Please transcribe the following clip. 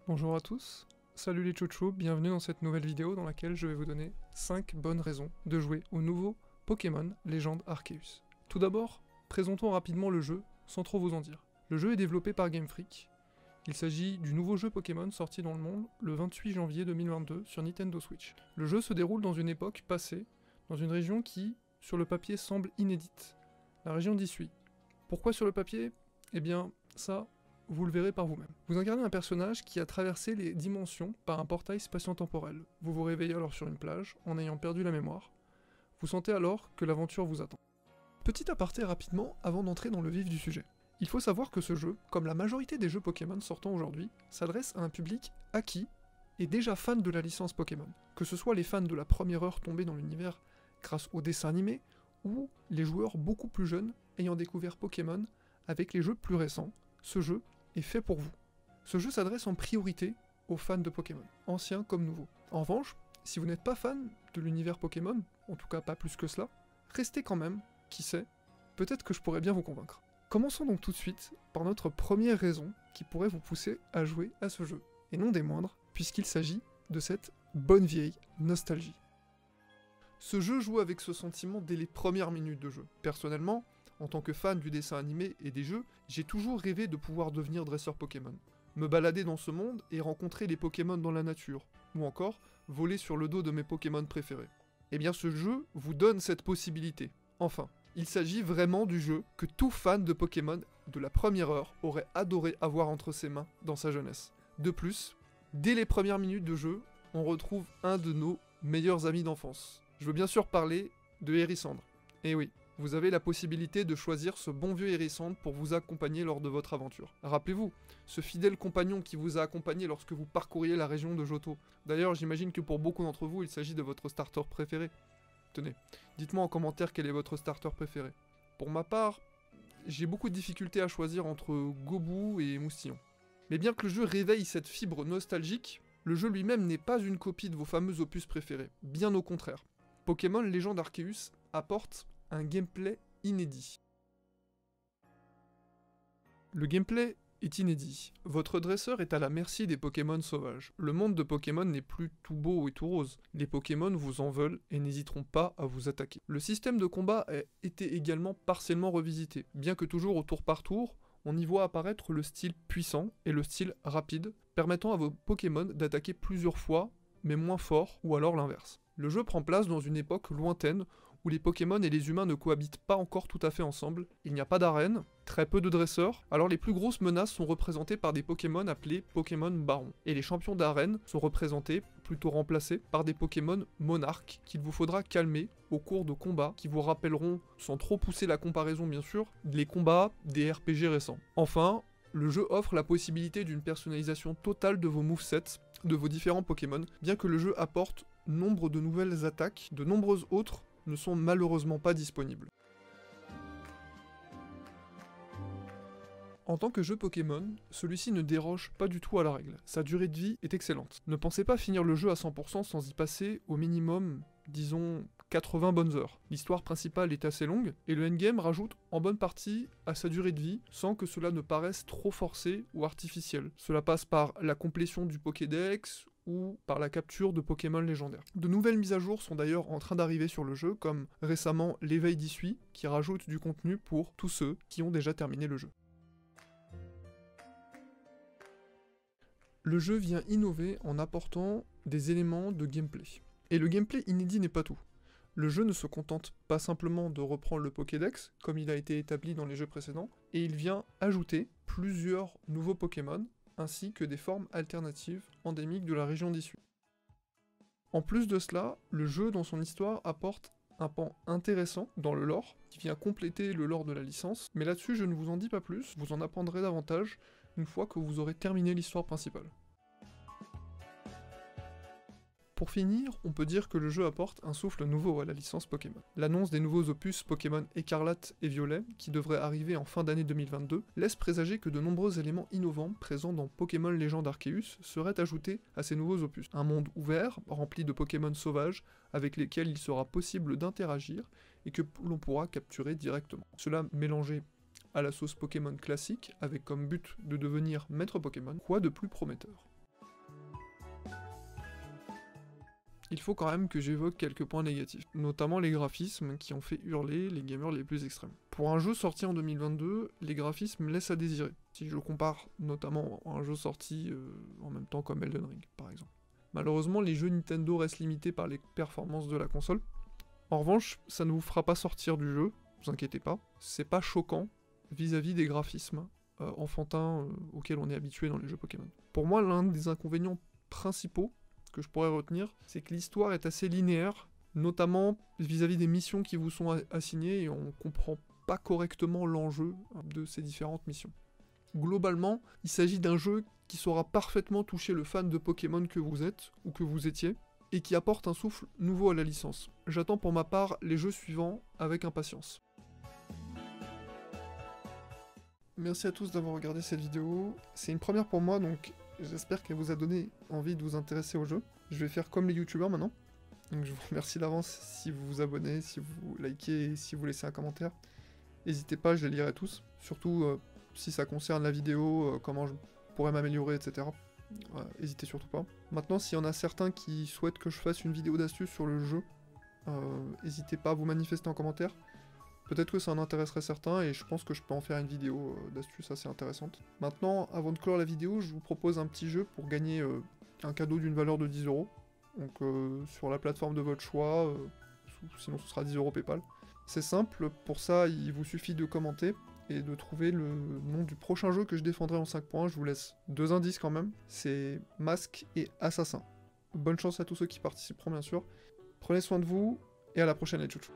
Bonjour à tous, salut les chouchous, bienvenue dans cette nouvelle vidéo dans laquelle je vais vous donner 5 bonnes raisons de jouer au nouveau Pokémon Légende Arceus. Tout d'abord, présentons rapidement le jeu sans trop vous en dire. Le jeu est développé par Game Freak. Il s'agit du nouveau jeu Pokémon sorti dans le monde le 28 janvier 2022 sur Nintendo Switch. Le jeu se déroule dans une époque passée, dans une région qui, sur le papier, semble inédite, la région d'Hisui. Pourquoi sur le papier? Eh bien, ça, vous le verrez par vous-même. Vous incarnez un personnage qui a traversé les dimensions par un portail spatio-temporel. Vous vous réveillez alors sur une plage, en ayant perdu la mémoire. Vous sentez alors que l'aventure vous attend. Petit aparté rapidement avant d'entrer dans le vif du sujet. Il faut savoir que ce jeu, comme la majorité des jeux Pokémon sortant aujourd'hui, s'adresse à un public acquis et déjà fan de la licence Pokémon. Que ce soit les fans de la première heure tombés dans l'univers grâce au dessin animé, ou les joueurs beaucoup plus jeunes ayant découvert Pokémon avec les jeux plus récents, ce jeu est fait pour vous. Ce jeu s'adresse en priorité aux fans de Pokémon, anciens comme nouveaux. En revanche, si vous n'êtes pas fan de l'univers Pokémon, en tout cas pas plus que cela, restez quand même, qui sait, peut-être que je pourrais bien vous convaincre. Commençons donc tout de suite par notre première raison qui pourrait vous pousser à jouer à ce jeu, et non des moindres, puisqu'il s'agit de cette bonne vieille nostalgie. Ce jeu joue avec ce sentiment dès les premières minutes de jeu. Personnellement, en tant que fan du dessin animé et des jeux, j'ai toujours rêvé de pouvoir devenir dresseur Pokémon. Me balader dans ce monde et rencontrer les Pokémon dans la nature, ou encore voler sur le dos de mes Pokémon préférés. Eh bien ce jeu vous donne cette possibilité. Enfin, il s'agit vraiment du jeu que tout fan de Pokémon de la première heure aurait adoré avoir entre ses mains dans sa jeunesse. De plus, dès les premières minutes de jeu, on retrouve un de nos meilleurs amis d'enfance. Je veux bien sûr parler de Hérissandre. Eh oui, vous avez la possibilité de choisir ce bon vieux Hérissandre pour vous accompagner lors de votre aventure. Rappelez-vous, ce fidèle compagnon qui vous a accompagné lorsque vous parcouriez la région de Johto. D'ailleurs, j'imagine que pour beaucoup d'entre vous, il s'agit de votre starter préféré. Tenez, dites-moi en commentaire quel est votre starter préféré. Pour ma part, j'ai beaucoup de difficultés à choisir entre Gobu et Moustillon. Mais bien que le jeu réveille cette fibre nostalgique, le jeu lui-même n'est pas une copie de vos fameux opus préférés, bien au contraire. Pokémon Légende Arceus apporte un gameplay inédit. Le gameplay est inédit. Votre dresseur est à la merci des Pokémon sauvages. Le monde de Pokémon n'est plus tout beau et tout rose. Les Pokémon vous en veulent et n'hésiteront pas à vous attaquer. Le système de combat a été également partiellement revisité, bien que toujours au tour par tour, on y voit apparaître le style puissant et le style rapide, permettant à vos Pokémon d'attaquer plusieurs fois, mais moins fort, ou alors l'inverse. Le jeu prend place dans une époque lointaine où les Pokémon et les humains ne cohabitent pas encore tout à fait ensemble, il n'y a pas d'arène, très peu de dresseurs, alors les plus grosses menaces sont représentées par des Pokémon appelés Pokémon Barons, et les champions d'arène sont représentés, plutôt remplacés, par des Pokémon Monarques qu'il vous faudra calmer au cours de combats qui vous rappelleront, sans trop pousser la comparaison bien sûr, les combats des RPG récents. Enfin, le jeu offre la possibilité d'une personnalisation totale de vos movesets, de vos différents Pokémon, bien que le jeu apporte nombre de nouvelles attaques, de nombreuses autres ne sont malheureusement pas disponibles. En tant que jeu Pokémon, celui-ci ne déroge pas du tout à la règle. Sa durée de vie est excellente. Ne pensez pas finir le jeu à 100% sans y passer au minimum, disons, 80 bonnes heures. L'histoire principale est assez longue, et le endgame rajoute en bonne partie à sa durée de vie, sans que cela ne paraisse trop forcé ou artificiel. Cela passe par la complétion du Pokédex, ou par la capture de Pokémon légendaires. De nouvelles mises à jour sont d'ailleurs en train d'arriver sur le jeu, comme récemment l'éveil d'Hisui, qui rajoute du contenu pour tous ceux qui ont déjà terminé le jeu. Le jeu vient innover en apportant des éléments de gameplay. Et le gameplay inédit n'est pas tout. Le jeu ne se contente pas simplement de reprendre le Pokédex, comme il a été établi dans les jeux précédents, et il vient ajouter plusieurs nouveaux Pokémon, ainsi que des formes alternatives endémiques de la région d'Hisui. En plus de cela, le jeu dans son histoire apporte un pan intéressant dans le lore, qui vient compléter le lore de la licence, mais là-dessus je ne vous en dis pas plus, vous en apprendrez davantage une fois que vous aurez terminé l'histoire principale. Pour finir, on peut dire que le jeu apporte un souffle nouveau à la licence Pokémon. L'annonce des nouveaux opus Pokémon Écarlate et Violet, qui devraient arriver en fin d'année 2022, laisse présager que de nombreux éléments innovants présents dans Pokémon Légende Arceus seraient ajoutés à ces nouveaux opus. Un monde ouvert, rempli de Pokémon sauvages, avec lesquels il sera possible d'interagir et que l'on pourra capturer directement. Cela mélangé à la sauce Pokémon classique, avec comme but de devenir maître Pokémon, quoi de plus prometteur? il faut quand même que j'évoque quelques points négatifs, notamment les graphismes qui ont fait hurler les gamers les plus extrêmes. Pour un jeu sorti en 2022, les graphismes laissent à désirer, si je compare notamment à un jeu sorti en même temps comme Elden Ring par exemple. Malheureusement, les jeux Nintendo restent limités par les performances de la console. En revanche, ça ne vous fera pas sortir du jeu, vous inquiétez pas, c'est pas choquant vis-à-vis des graphismes enfantins auxquels on est habitué dans les jeux Pokémon. Pour moi, l'un des inconvénients principaux que je pourrais retenir, c'est que l'histoire est assez linéaire, notamment vis-à-vis des missions qui vous sont assignées, et on comprend pas correctement l'enjeu de ces différentes missions. Globalement, il s'agit d'un jeu qui saura parfaitement toucher le fan de Pokémon que vous êtes, ou que vous étiez, et qui apporte un souffle nouveau à la licence. J'attends pour ma part les jeux suivants avec impatience. Merci à tous d'avoir regardé cette vidéo, c'est une première pour moi donc j'espère qu'elle vous a donné envie de vous intéresser au jeu. Je vais faire comme les youtubeurs maintenant, donc je vous remercie d'avance si vous vous abonnez, si vous likez et si vous laissez un commentaire. N'hésitez pas, je les lirai tous, surtout si ça concerne la vidéo, comment je pourrais m'améliorer, etc. N'hésitez surtout pas. Maintenant, s'il y en a certains qui souhaitent que je fasse une vidéo d'astuce sur le jeu, n'hésitez pas à vous manifester en commentaire. Peut-être que ça en intéresserait certains et je pense que je peux en faire une vidéo d'astuce assez intéressante. Maintenant, avant de clore la vidéo, je vous propose un petit jeu pour gagner un cadeau d'une valeur de 10 €. Donc sur la plateforme de votre choix, sinon ce sera 10 € PayPal. C'est simple, pour ça il vous suffit de commenter et de trouver le nom du prochain jeu que je défendrai en 5 points. Je vous laisse 2 indices quand même, c'est Masque et Assassin. Bonne chance à tous ceux qui participeront bien sûr. Prenez soin de vous et à la prochaine les chouchous.